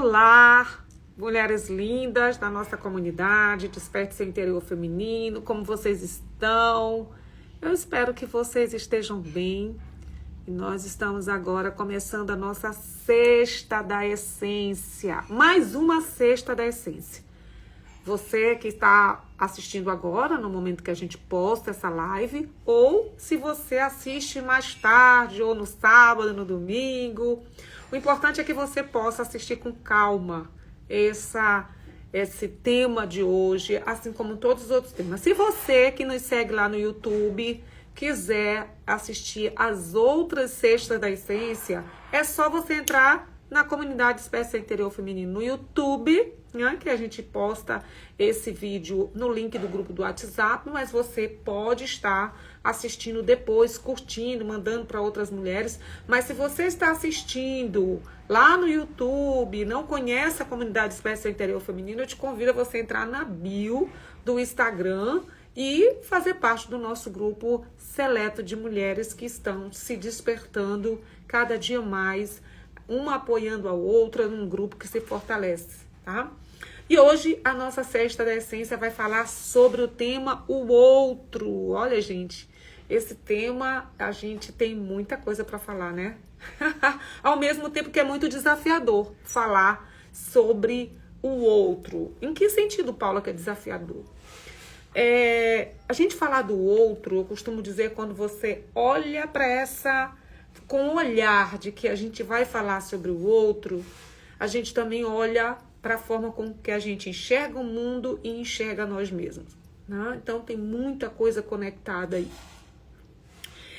Olá, mulheres lindas da nossa comunidade, Desperte Seu Interior Feminino, como vocês estão? Eu espero que vocês estejam bem. E nós estamos agora começando a nossa Sexta da Essência, mais uma Sexta da Essência. Você que está assistindo agora, no momento que a gente posta essa live, ou se você assiste mais tarde, ou no sábado, no domingo, o importante é que você possa assistir com calma esse tema de hoje, assim como todos os outros temas. Se você que nos segue lá no YouTube quiser assistir as outras Sextas da Essência, é só você entrar na comunidade Desperte Seu Interior Feminino no YouTube, né, que a gente posta esse vídeo no link do grupo do WhatsApp, mas você pode estar assistindo depois, curtindo, mandando para outras mulheres. Mas se você está assistindo lá no YouTube, não conhece a comunidade Desperte Seu Interior Feminino, eu te convido a você entrar na bio do Instagram e fazer parte do nosso grupo seleto de mulheres que estão se despertando cada dia mais, uma apoiando a outra num grupo que se fortalece, tá? E hoje a nossa Sexta da Essência vai falar sobre o tema o outro. Olha, gente, esse tema a gente tem muita coisa para falar, né? Ao mesmo tempo que é muito desafiador falar sobre o outro. Em que sentido, Paula, que é desafiador? A gente falar do outro, eu costumo dizer, quando você olha para essa, com o olhar de que a gente vai falar sobre o outro, a gente também olha para a forma com que a gente enxerga o mundo e enxerga nós mesmos, né? Então tem muita coisa conectada aí.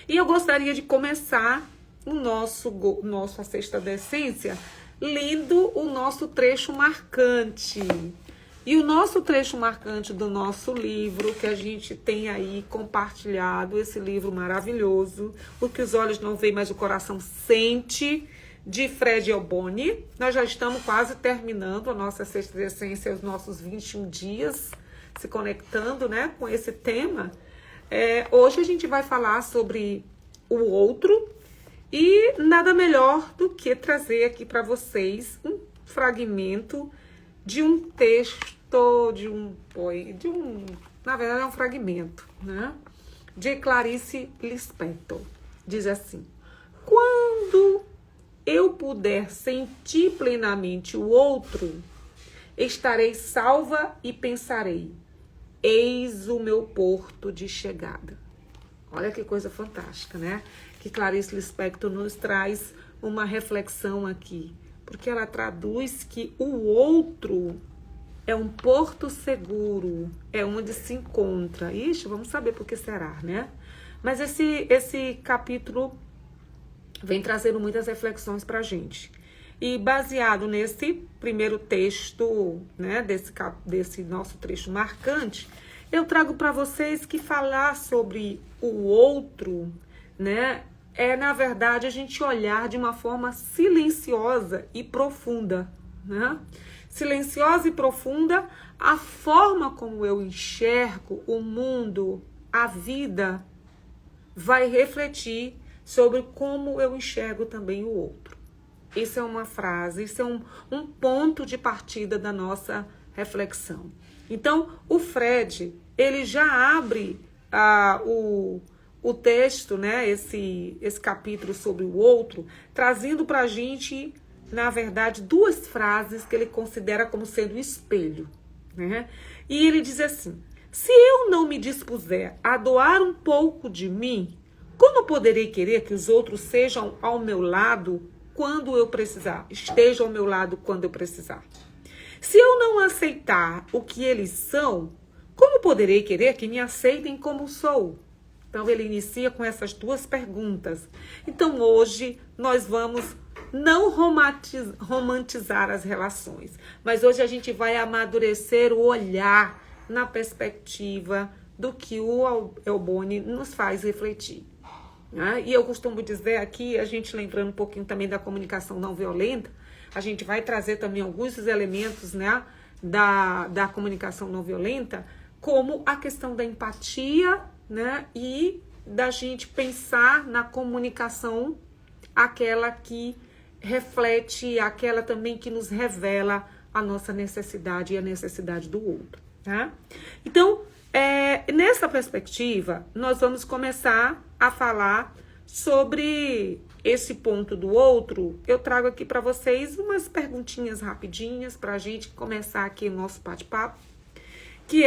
E eu gostaria de começar o nossa Sexta da Essência lendo o nosso trecho marcante. E o nosso trecho marcante do nosso livro, que a gente tem aí compartilhado, esse livro maravilhoso, O que os olhos não veem, mas o coração sente, de Fred Elboni. Nós já estamos quase terminando a nossa Sexta da Essência, os nossos 21 dias, se conectando, né, com esse tema. Hoje a gente vai falar sobre o outro e nada melhor do que trazer aqui para vocês um fragmento de um texto, na verdade é um fragmento, né? De Clarice Lispector. Diz assim: quando eu puder sentir plenamente o outro, estarei salva e pensarei, eis o meu porto de chegada. Olha que coisa fantástica, né? Que Clarice Lispector nos traz uma reflexão aqui, porque ela traduz que o outro é um porto seguro, é onde se encontra. Ixi, vamos saber por que será, né? Mas esse capítulo vem trazendo muitas reflexões para a gente. E baseado nesse primeiro texto, né, desse nosso trecho marcante, eu trago para vocês que falar sobre o outro, né, na verdade, a gente olhar de uma forma silenciosa e profunda, né? Silenciosa e profunda, a forma como eu enxergo o mundo, a vida, vai refletir sobre como eu enxergo também o outro. Isso é uma frase, isso é um ponto de partida da nossa reflexão. Então, o Fred, ele já abre o texto, né, esse capítulo sobre o outro, trazendo para a gente, na verdade, duas frases que ele considera como sendo espelho, né? E ele diz assim: se eu não me dispuser a doar um pouco de mim, como poderei querer que os outros sejam ao meu lado quando eu precisar? Estejam ao meu lado quando eu precisar. Se eu não aceitar o que eles são, como poderei querer que me aceitem como sou? Então, ele inicia com essas duas perguntas. Então, hoje, nós vamos não romantizar as relações, mas hoje a gente vai amadurecer o olhar na perspectiva do que o Elboni nos faz refletir, né? E eu costumo dizer aqui, a gente lembrando um pouquinho também da comunicação não violenta, a gente vai trazer também alguns dos elementos, né, da comunicação não violenta, como a questão da empatia, né, e da gente pensar na comunicação aquela que reflete aquela também que nos revela a nossa necessidade e a necessidade do outro, tá? Então, nessa perspectiva, nós vamos começar a falar sobre esse ponto do outro. Eu trago aqui para vocês umas perguntinhas rapidinhas para a gente começar aqui o nosso bate-papo, que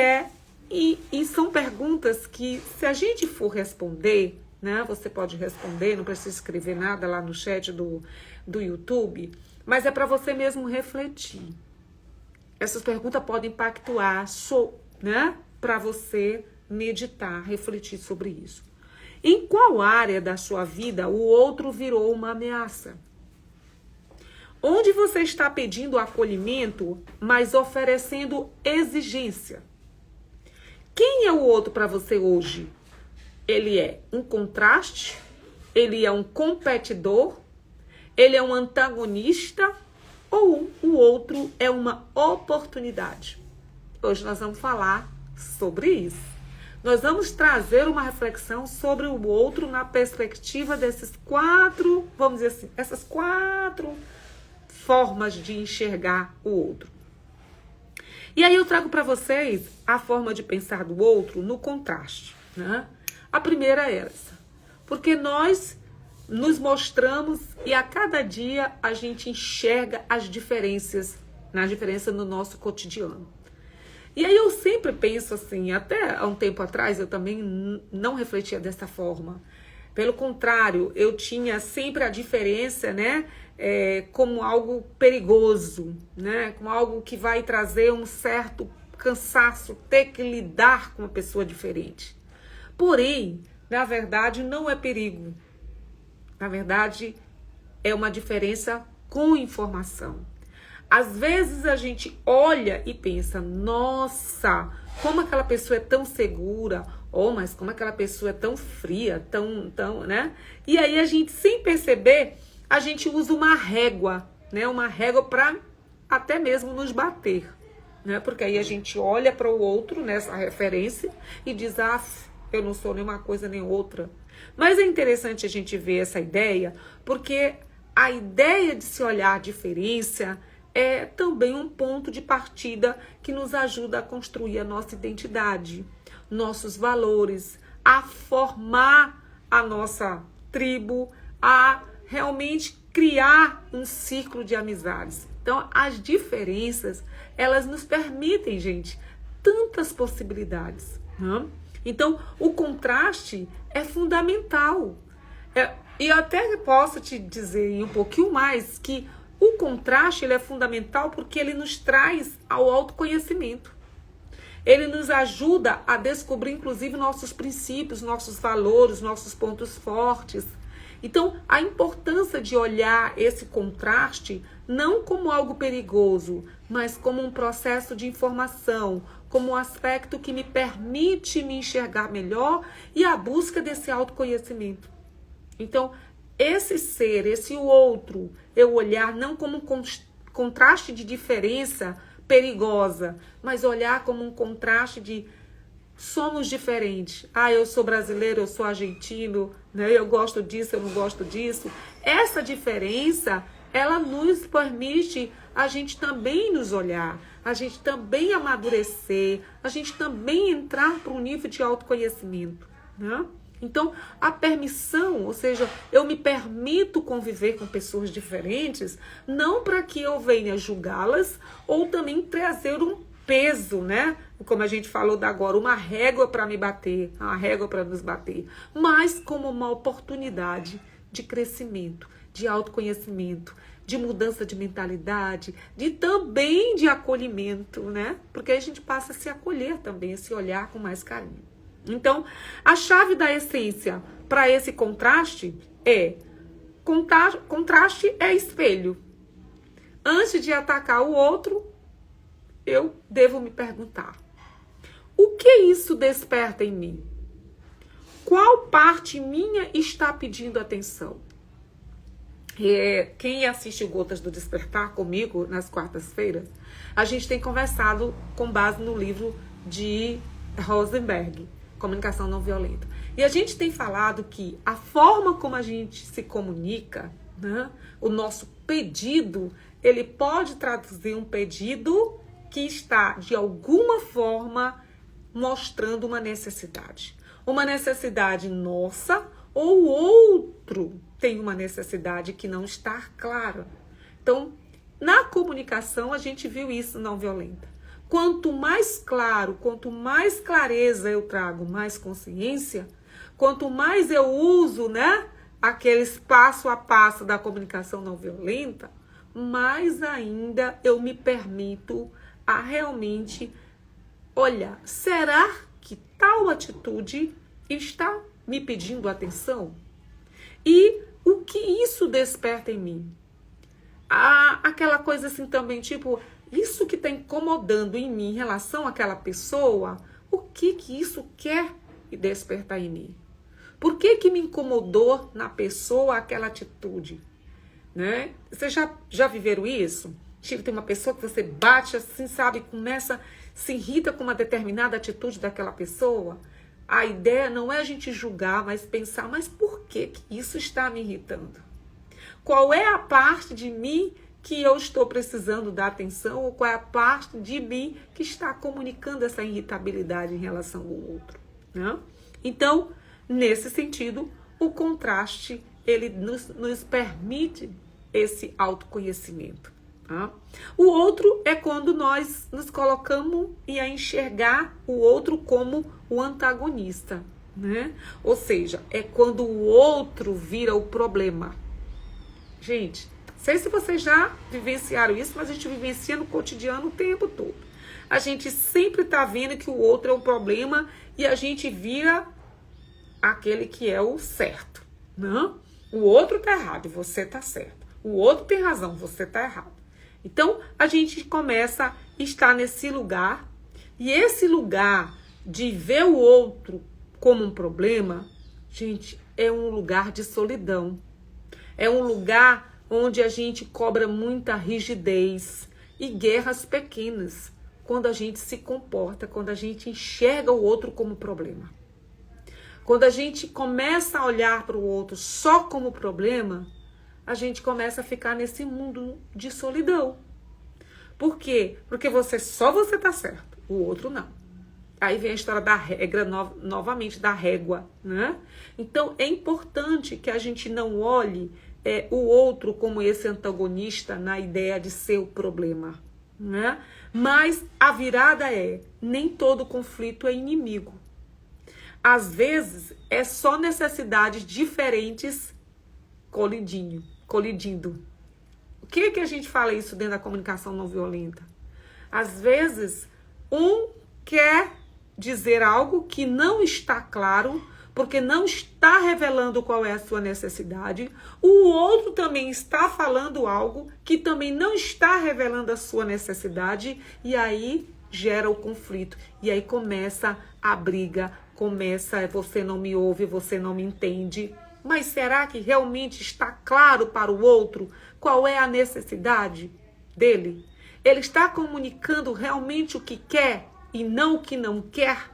e são perguntas que, se a gente for responder, né, você pode responder, não precisa escrever nada lá no chat do YouTube, mas é para você mesmo refletir. Essas perguntas podem pactuar, né, para você meditar, refletir sobre isso. Em qual área da sua vida o outro virou uma ameaça? Onde você está pedindo acolhimento, mas oferecendo exigência? Quem é o outro para você hoje? Ele é um contraste? Ele é um competidor? Ele é um antagonista? Ou o outro é uma oportunidade? Hoje nós vamos falar sobre isso. Nós vamos trazer uma reflexão sobre o outro na perspectiva desses quatro, vamos dizer assim, essas quatro formas de enxergar o outro. E aí eu trago para vocês a forma de pensar do outro no contraste, né? A primeira é essa, porque nós nos mostramos e a cada dia a gente enxerga as diferenças no nosso cotidiano. E aí eu sempre penso assim, até há um tempo atrás eu também não refletia dessa forma. Pelo contrário, eu tinha sempre a diferença, né, como algo perigoso, né, como algo que vai trazer um certo cansaço, ter que lidar com uma pessoa diferente. Porém, na verdade, não é perigo. Na verdade, é uma diferença com informação. Às vezes a gente olha e pensa, nossa, como aquela pessoa é tão segura, mas como aquela pessoa é tão fria, tão, né? E aí a gente, sem perceber, a gente usa uma régua, né? Uma régua para até mesmo nos bater, né? Porque aí a gente olha para o outro nessa referência e diz, eu não sou nenhuma coisa nem outra. Mas é interessante a gente ver essa ideia, porque a ideia de se olhar a diferença é também um ponto de partida que nos ajuda a construir a nossa identidade, nossos valores, a formar a nossa tribo, a realmente criar um círculo de amizades. Então, as diferenças, elas nos permitem, gente, tantas possibilidades, né? Então, o contraste é fundamental. E eu até posso te dizer um pouquinho mais que o contraste ele é fundamental porque ele nos traz ao autoconhecimento. Ele nos ajuda a descobrir, inclusive, nossos princípios, nossos valores, nossos pontos fortes. Então, a importância de olhar esse contraste não como algo perigoso, mas como um processo de informação, como um aspecto que me permite me enxergar melhor e a busca desse autoconhecimento. Então, esse ser, esse outro, eu olhar não como um contraste de diferença perigosa, mas olhar como um contraste de somos diferentes. Eu sou brasileiro, eu sou argentino, né? Eu gosto disso, eu não gosto disso. Essa diferença, ela nos permite a gente também nos olhar, a gente também amadurecer, a gente também entrar para um nível de autoconhecimento, né? Então, a permissão, ou seja, eu me permito conviver com pessoas diferentes, não para que eu venha julgá-las ou também trazer um peso, né? Como a gente falou agora, uma régua para me bater, uma régua para nos bater, mas como uma oportunidade de crescimento, de autoconhecimento, de mudança de mentalidade, também de acolhimento, né? Porque aí a gente passa a se acolher também, a se olhar com mais carinho. Então, a chave da essência para esse contraste contraste é espelho. Antes de atacar o outro, eu devo me perguntar: o que isso desperta em mim? Qual parte minha está pedindo atenção? Quem assiste o Gotas do Despertar comigo nas quartas-feiras, a gente tem conversado com base no livro de Rosenberg, Comunicação Não Violenta. E a gente tem falado que a forma como a gente se comunica, né? O nosso pedido, ele pode traduzir um pedido que está, de alguma forma, mostrando uma necessidade. Uma necessidade nossa ou o outro tem uma necessidade que não está clara. Então, na comunicação, a gente viu isso não violenta. Quanto mais claro, quanto mais clareza eu trago, mais consciência, quanto mais eu uso, né, aqueles passo a passo da comunicação não violenta, mais ainda eu me permito a realmente olhar, será que tal atitude está me pedindo atenção? E o que isso desperta em mim? Aquela coisa assim também, tipo, isso que está incomodando em mim em relação àquela pessoa, o que isso quer despertar em mim? Por que me incomodou na pessoa aquela atitude? Né? Vocês já viveram isso? Tipo, tem uma pessoa que você bate assim, sabe, começa, se irrita com uma determinada atitude daquela pessoa. A ideia não é a gente julgar, mas pensar, mas por que isso está me irritando? Qual é a parte de mim que eu estou precisando dar atenção, ou qual é a parte de mim que está comunicando essa irritabilidade em relação ao outro, né? Então, nesse sentido, o contraste, ele nos permite esse autoconhecimento. Tá? O outro é quando nós nos colocamos a enxergar o outro como o antagonista, né? Ou seja, é quando o outro vira o problema. Gente, não sei se vocês já vivenciaram isso, mas a gente vivencia no cotidiano o tempo todo. A gente sempre está vendo que o outro é um problema e a gente vira aquele que é o certo, né? O outro tá errado e você tá certo. O outro tem razão, você tá errado. Então, a gente começa a estar nesse lugar, e esse lugar de ver o outro como um problema, gente, é um lugar de solidão. É um lugar onde a gente cobra muita rigidez e guerras pequenas, quando a gente se comporta, quando a gente enxerga o outro como problema. Quando a gente começa a olhar para o outro só como problema, a gente começa a ficar nesse mundo de solidão. Por quê? Porque só você tá certo, o outro não. Aí vem a história da regra, novamente, da régua, né? Então, é importante que a gente não olhe o outro como esse antagonista na ideia de ser o problema, né? Mas a virada nem todo conflito é inimigo. Às vezes, é só necessidades diferentes colidindo. O que a gente fala isso dentro da comunicação não violenta? Às vezes, um quer dizer algo que não está claro, porque não está revelando qual é a sua necessidade. O outro também está falando algo que também não está revelando a sua necessidade, e aí gera o conflito. E aí começa a briga, começa você não me ouve, você não me entende. Mas será que realmente está claro para o outro qual é a necessidade dele? Ele está comunicando realmente o que quer e não o que não quer?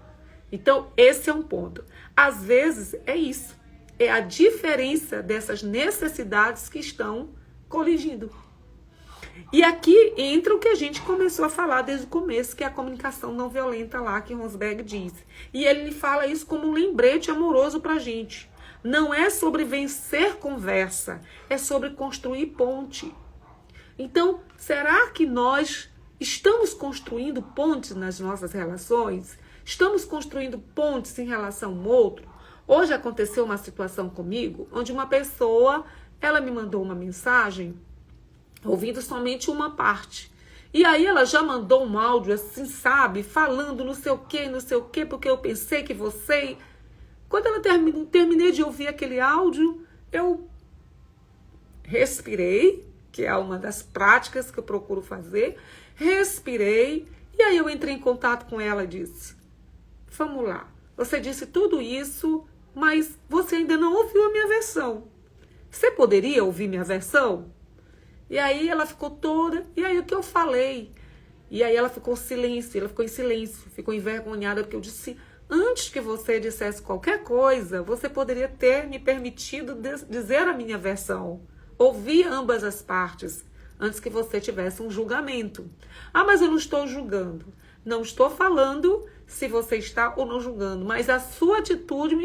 Então, esse é um ponto. Às vezes, é isso. É a diferença dessas necessidades que estão colidindo. E aqui entra o que a gente começou a falar desde o começo, que é a comunicação não violenta lá, que Ronsberg diz. E ele fala isso como um lembrete amoroso para a gente. Não é sobre vencer conversa, é sobre construir ponte. Então, será que nós estamos construindo pontes nas nossas relações? Estamos construindo pontes em relação ao outro? Hoje aconteceu uma situação comigo, onde uma pessoa, ela me mandou uma mensagem, ouvindo somente uma parte. E aí ela já mandou um áudio assim, sabe, falando não sei o quê, porque eu pensei que você... Quando ela terminei de ouvir aquele áudio, eu respirei, que é uma das práticas que eu procuro fazer, respirei, e aí eu entrei em contato com ela e disse, vamos lá, você disse tudo isso, mas você ainda não ouviu a minha versão. Você poderia ouvir minha versão? E aí ela ficou toda, e aí o que eu falei? E aí ela ficou em silêncio, ficou envergonhada, porque eu disse... Antes que você dissesse qualquer coisa, você poderia ter me permitido dizer a minha versão. ouvir ambas as partes antes que você tivesse um julgamento. Ah, mas eu não estou julgando. Não estou falando se você está ou não julgando, mas a sua atitude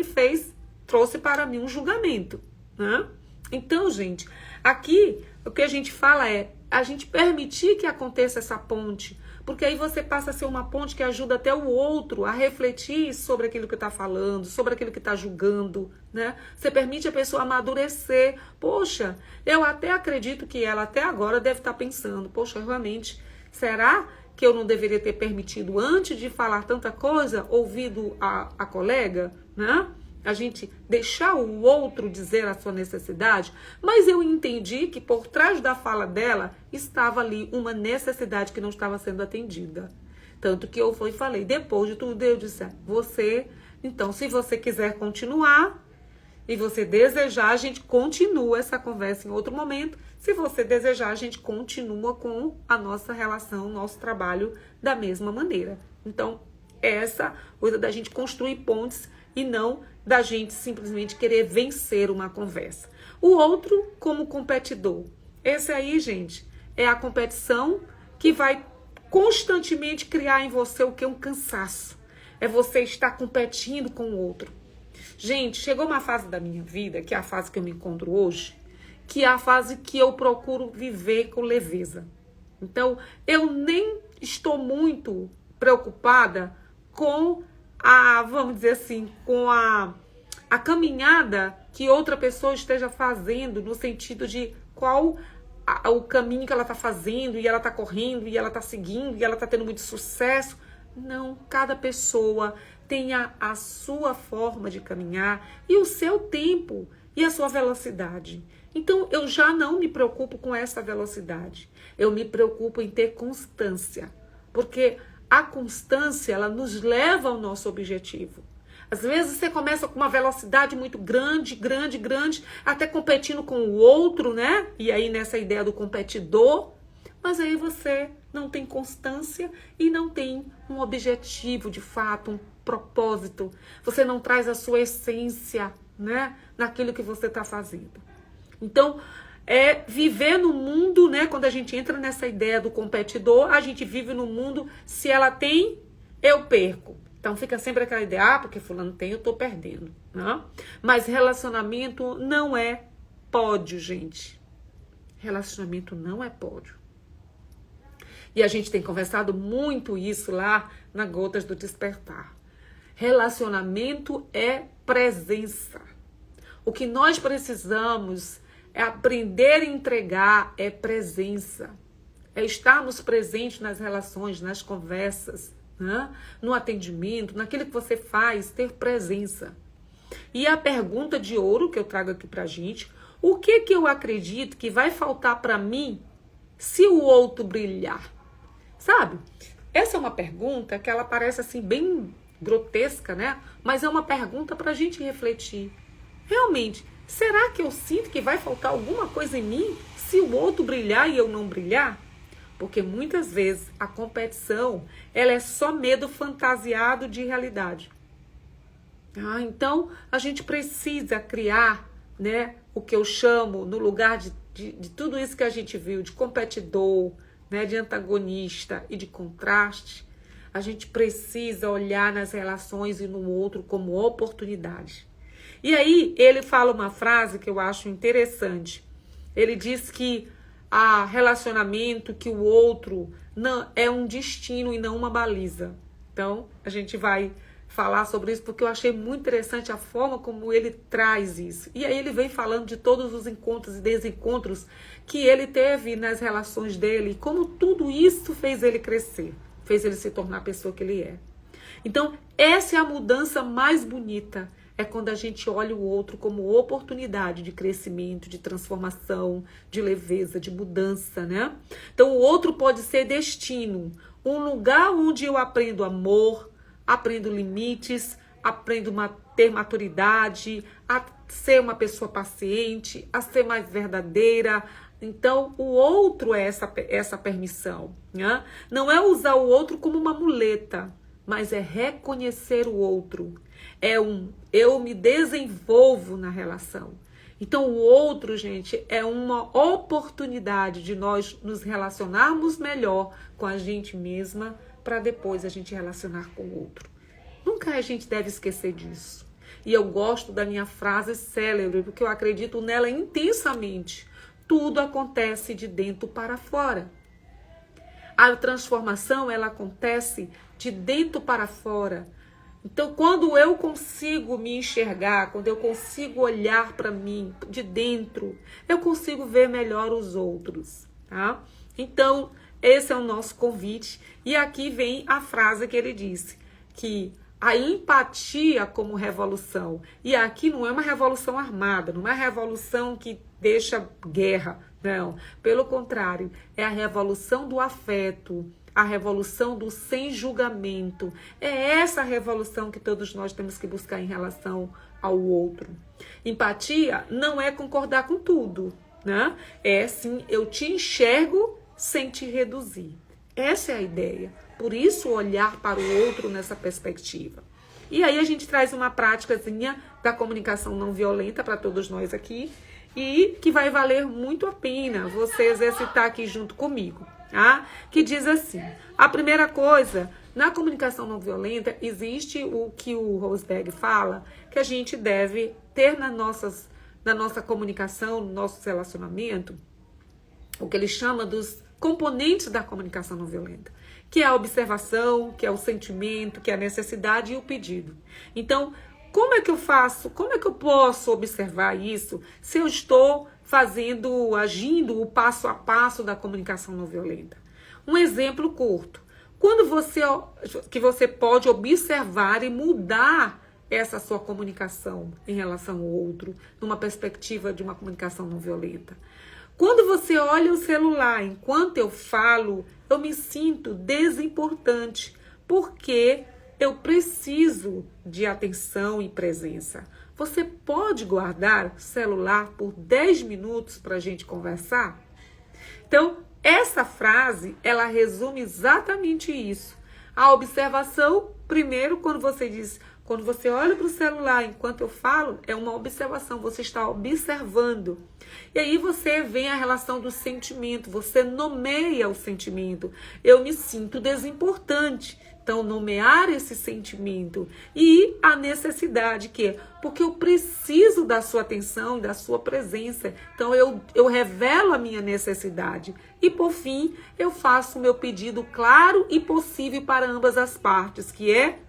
trouxe para mim um julgamento, né? Então, gente, aqui o que a gente fala é a gente permitir que aconteça essa ponte, porque aí você passa a ser uma ponte que ajuda até o outro a refletir sobre aquilo que está falando, sobre aquilo que está julgando, né? Você permite a pessoa amadurecer. Poxa, eu até acredito que ela até agora deve estar pensando, poxa, realmente, será que eu não deveria ter permitido antes de falar tanta coisa, ouvido a colega, né? A gente deixar o outro dizer a sua necessidade, mas eu entendi que por trás da fala dela estava ali uma necessidade que não estava sendo atendida. Tanto que eu fui e falei, depois de tudo eu disse, então se você quiser continuar e você desejar, a gente continua essa conversa em outro momento. Se você desejar, a gente continua com a nossa relação, nosso trabalho da mesma maneira. Então, essa coisa da gente construir pontes e não da gente simplesmente querer vencer uma conversa. O outro como competidor. Esse aí, gente, é a competição que vai constantemente criar em você o que? Um cansaço. É você estar competindo com o outro. Gente, chegou uma fase da minha vida, que é a fase que eu me encontro hoje, que é a fase que eu procuro viver com leveza. Então, eu nem estou muito preocupada com vamos dizer assim, com a caminhada que outra pessoa esteja fazendo, no sentido de qual o caminho que ela está fazendo, e ela está correndo, e ela está seguindo, e ela está tendo muito sucesso. Não, cada pessoa tem a sua forma de caminhar, e o seu tempo, e a sua velocidade. Então, eu já não me preocupo com essa velocidade. Eu me preocupo em ter constância, porque a constância, ela nos leva ao nosso objetivo. Às vezes você começa com uma velocidade muito grande, até competindo com o outro, né? E aí nessa ideia do competidor, mas aí você não tem constância e não tem um objetivo de fato, um propósito. Você não traz a sua essência, né? Naquilo que você está fazendo. Então, viver no mundo, né? Quando a gente entra nessa ideia do competidor, a gente vive no mundo, se ela tem, eu perco. Então fica sempre aquela ideia, porque fulano tem, eu tô perdendo, né? Mas relacionamento não é pódio, gente. Relacionamento não é pódio. E a gente tem conversado muito isso lá na Gotas do Despertar. Relacionamento é presença. O que nós precisamos é aprender a entregar, é presença. É estarmos presentes nas relações, nas conversas, né? No atendimento, naquilo que você faz, ter presença. E a pergunta de ouro que eu trago aqui pra gente, o que eu acredito que vai faltar para mim se o outro brilhar? Sabe? Essa é uma pergunta que ela parece assim bem grotesca, né? Mas é uma pergunta pra gente refletir. Realmente, será que eu sinto que vai faltar alguma coisa em mim se o outro brilhar e eu não brilhar? Porque muitas vezes a competição, ela é só medo fantasiado de realidade. Então, a gente precisa criar, né, o que eu chamo, no lugar de tudo isso que a gente viu, de competidor, né, de antagonista e de contraste, a gente precisa olhar nas relações e no outro como oportunidade. E aí, ele fala uma frase que eu acho interessante. Ele diz que relacionamento, que o outro não é um destino e não uma baliza. Então, a gente vai falar sobre isso porque eu achei muito interessante a forma como ele traz isso. E aí ele vem falando de todos os encontros e desencontros que ele teve nas relações dele, e como tudo isso fez ele crescer, fez ele se tornar a pessoa que ele é. Então, essa é a mudança mais bonita. É quando a gente olha o outro como oportunidade de crescimento, de transformação, de leveza, de mudança, né? Então, o outro pode ser destino, um lugar onde eu aprendo amor, aprendo limites, aprendo a ter maturidade, a ser uma pessoa paciente, a ser mais verdadeira. Então, o outro é essa permissão, né? Não é usar o outro como uma muleta, mas é reconhecer o outro. Eu me desenvolvo na relação. Então, o outro, gente, é uma oportunidade de nós nos relacionarmos melhor com a gente mesma para depois a gente relacionar com o outro. Nunca a gente deve esquecer disso. E eu gosto da minha frase célebre, porque eu acredito nela intensamente. Tudo acontece de dentro para fora. A transformação, ela acontece de dentro para fora. Então, quando eu consigo me enxergar, quando eu consigo olhar para mim de dentro, eu consigo ver melhor os outros, tá? Então, esse é o nosso convite. E aqui vem a frase que ele disse, que a empatia como revolução. E aqui não é uma revolução armada, não é uma revolução que deixa guerra, não. Pelo contrário, é a revolução do afeto, a revolução do sem julgamento. É essa revolução que todos nós temos que buscar em relação ao outro. Empatia não é concordar com tudo, né? É sim, eu te enxergo sem te reduzir. Essa é a ideia. Por isso, olhar para o outro nessa perspectiva. E aí a gente traz uma práticazinha da comunicação não violenta para todos nós aqui e que vai valer muito a pena você exercitar aqui junto comigo. Tá? Que diz assim, a primeira coisa, na comunicação não violenta, existe o que o Rosberg fala, que a gente deve ter na nossa comunicação, no nosso relacionamento, o que ele chama dos componentes da comunicação não violenta, que é a observação, que é o sentimento, que é a necessidade e o pedido. Então, como é que eu faço? Como é que eu posso observar isso se eu estou agindo o passo a passo da comunicação não violenta? Um exemplo curto. Quando você pode observar e mudar essa sua comunicação em relação ao outro, numa perspectiva de uma comunicação não violenta. Quando você olha o celular, enquanto eu falo, eu me sinto desimportante, porque eu preciso de atenção e presença. Você pode guardar o celular por 10 minutos para a gente conversar? Então, essa frase, ela resume exatamente isso. A observação, primeiro, quando você olha para o celular enquanto eu falo, é uma observação, você está observando. E aí você vem a relação do sentimento, você nomeia o sentimento. Eu me sinto desimportante. Então, nomear esse sentimento e a necessidade porque eu preciso da sua atenção, da sua presença. Então, eu revelo a minha necessidade. E, por fim, eu faço o meu pedido claro e possível para ambas as partes, que é: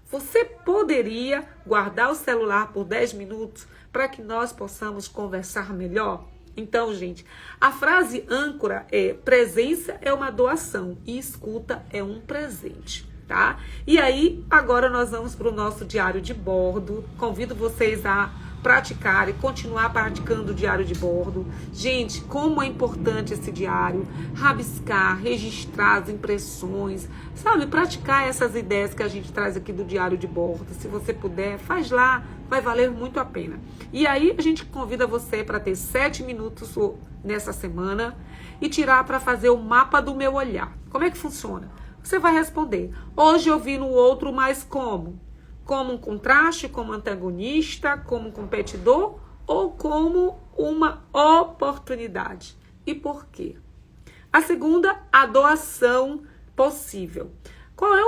você poderia guardar o celular por 10 minutos para que nós possamos conversar melhor? Então, gente, a frase âncora é: presença é uma doação e escuta é um presente. Tá? E aí, agora nós vamos para o nosso diário de bordo. Convido vocês a praticarem, continuar praticando o diário de bordo. Gente, como é importante esse diário. Rabiscar, registrar as impressões, sabe? Praticar essas ideias que a gente traz aqui do diário de bordo. Se você puder, faz lá, vai valer muito a pena. E aí, a gente convida você para ter 7 minutos nessa semana e tirar para fazer o mapa do meu olhar. Como é que funciona? Você vai responder: hoje eu vi no outro, mas como? Como um contraste, como antagonista, como um competidor ou como uma oportunidade? E por quê? A segunda, a doação possível. Qual é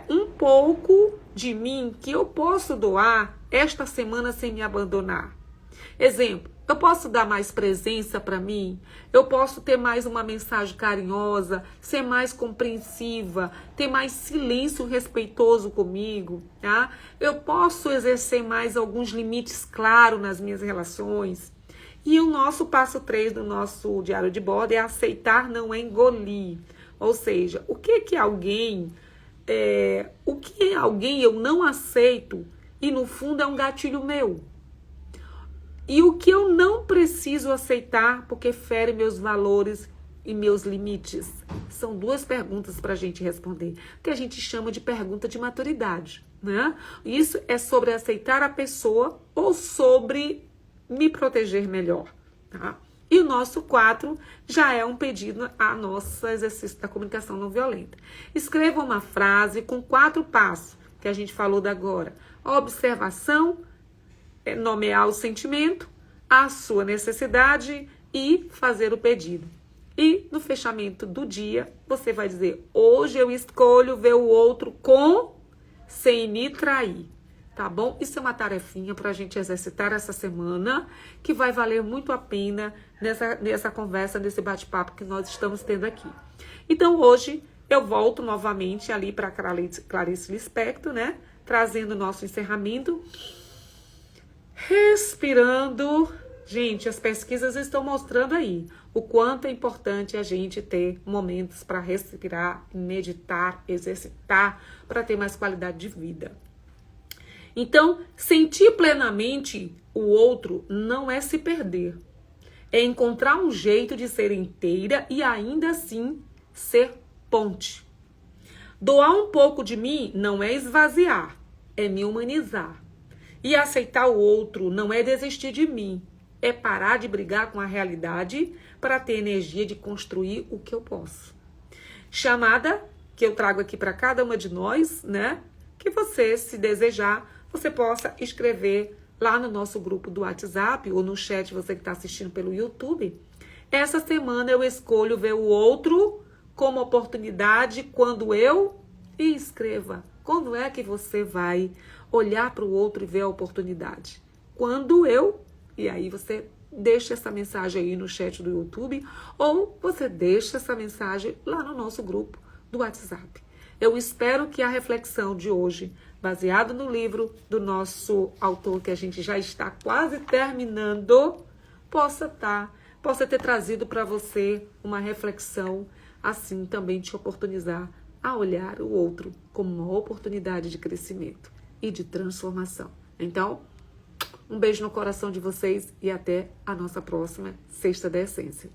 um pouco de mim que eu posso doar esta semana sem me abandonar? Exemplo, eu posso dar mais presença para mim? Eu posso ter mais uma mensagem carinhosa, ser mais compreensiva, ter mais silêncio respeitoso comigo, tá? Eu posso exercer mais alguns limites claros nas minhas relações. E o nosso passo 3 do nosso diário de bordo é aceitar, não é engolir. Ou seja, o que alguém eu não aceito e no fundo é um gatilho meu. E o que eu não preciso aceitar porque fere meus valores e meus limites? São 2 perguntas para a gente responder, que a gente chama de pergunta de maturidade, né? Isso é sobre aceitar a pessoa ou sobre me proteger melhor, tá? E o nosso 4 já é um pedido a nosso exercício da comunicação não violenta. Escreva uma frase com 4 passos que a gente falou da agora. Observação, nomear o sentimento, a sua necessidade e fazer o pedido. E no fechamento do dia, você vai dizer: hoje eu escolho ver o outro com, sem me trair. Tá bom? Isso é uma tarefinha para a gente exercitar essa semana, que vai valer muito a pena nessa conversa, nesse bate-papo que nós estamos tendo aqui. Então, hoje, eu volto novamente ali para Clarice Lispector, né? Trazendo o nosso encerramento. Respirando. Gente, as pesquisas estão mostrando aí o quanto é importante a gente ter momentos para respirar, meditar, exercitar, para ter mais qualidade de vida. Então, sentir plenamente o outro não é se perder. É encontrar um jeito de ser inteira e ainda assim ser ponte. Doar um pouco de mim não é esvaziar, é me humanizar. E aceitar o outro não é desistir de mim, é parar de brigar com a realidade para ter energia de construir o que eu posso. Chamada que eu trago aqui para cada uma de nós, né? Que você, se desejar, você possa escrever lá no nosso grupo do WhatsApp ou no chat, você que está assistindo pelo YouTube. Essa semana eu escolho ver o outro como oportunidade quando eu... E escreva, quando é que você vai olhar para o outro e ver a oportunidade? Quando eu... E aí você deixa essa mensagem aí no chat do YouTube ou você deixa essa mensagem lá no nosso grupo do WhatsApp. Eu espero que a reflexão de hoje, baseado no livro do nosso autor, que a gente já está quase terminando, possa ter trazido para você uma reflexão, assim também te oportunizar a olhar o outro como uma oportunidade de crescimento e de transformação. Então, um beijo no coração de vocês e até a nossa próxima Sexta da Essência.